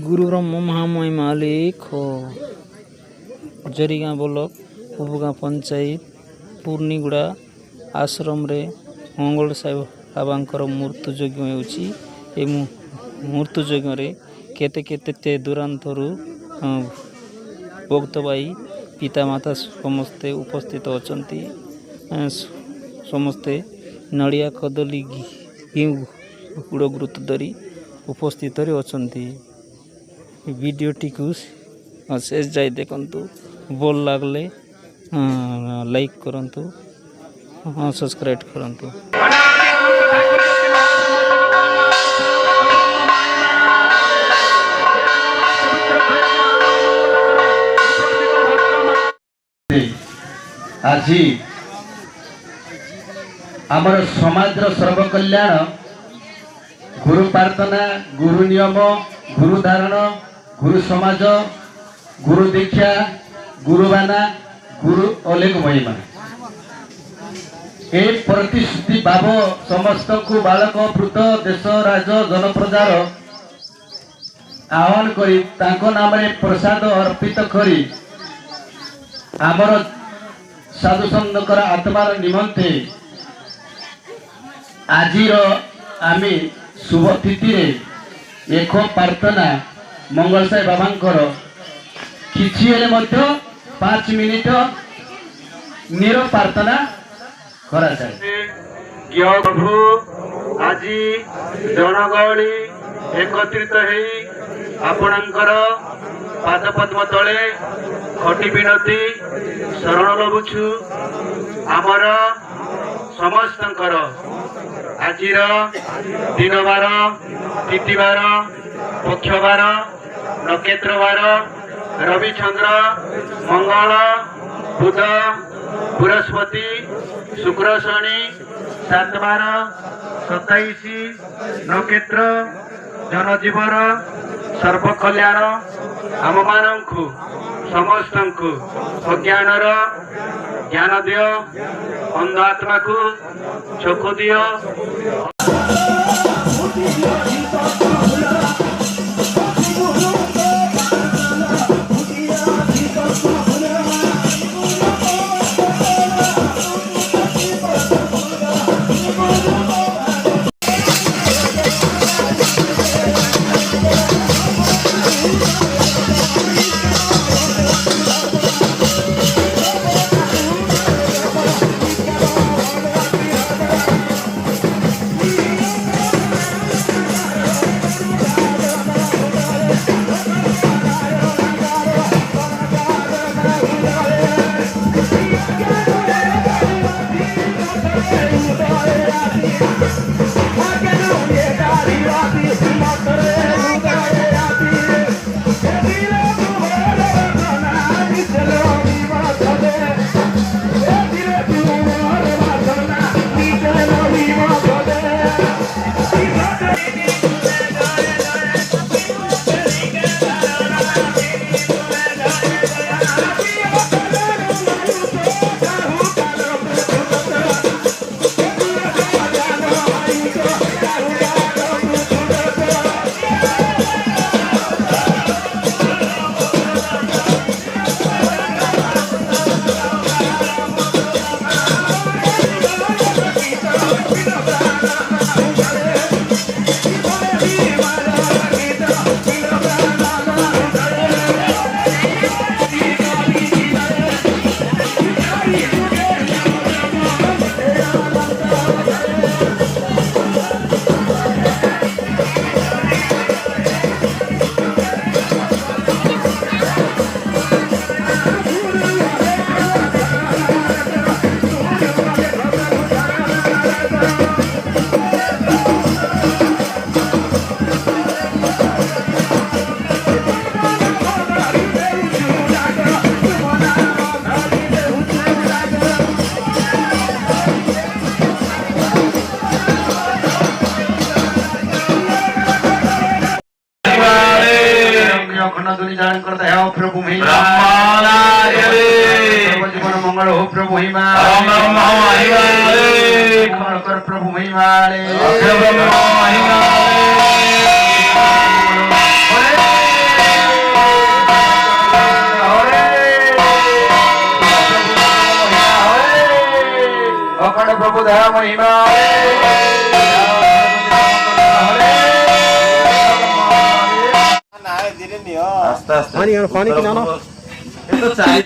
गुरु ब्रह्म महामय मालिक हो जरीगाँ ब्लॉक उपगाँ पंचायत पूर्णीगुड़ा आश्रम रे मंगल साहेब बाबांकर मृत्यु यज्ञ होउची। ए मृत्यु यज्ञ रे केते केते दूरांतरू भक्त भाई पिता माता समस्ते उपस्थित अछंती। समस्ते नड़िया कदली गुड़ गुरुत्व धरी उपस्थित अछंती। वीडियो टीकू शेष जाए देखंतु भल लागले लाइक करंतु सब्सक्राइब करंतु। आज आमर समाज सर्वकल्याण गुरु प्रार्थना गुरु नियम गुरु धारण गुरु समाज गुरु दीक्षा गुरुबाना गुरु अलेख महिमा ए प्रतिश्रुति भाव समस्त को बालक वृद्ध देश राज जनप्रजार आह्वान करी तांको नाम रे प्रसाद अर्पित करी आमर साधु संतर आत्मार निमंते आजिर आमे शुभ तिथि एक प्रार्थना मंगल साहेब बाबांकर किछि हेले मध्य 5 मिनिट निर प्रार्थना करा जाय। प्रभु आज जनगहली एकत्रित हेई आपणकर पाद पद्म तले खटी बिनती शरण लबुछु। आमर समस्तंकर आजिर दिनबार तिथिबार पक्षबार नक्षत्रबार रविचंद्र मंगल बुध बृहस्पति शुक्र शनि 7 बार 27 नक्षत्र जनजीवर सर्वकल्याण आम मानू समस्त अज्ञानर ज्ञान दियो अंध आत्मा को चक्षु दियो। जान करता है प्रभु महिमा जीवन मंगल हो प्रभु महिमा कर प्रभु महिमा ଅଖଣ୍ଡ ପ୍ରଭୁ ଦୟା ମହିମା ଆସ୍ତେ ଆସ୍ତେ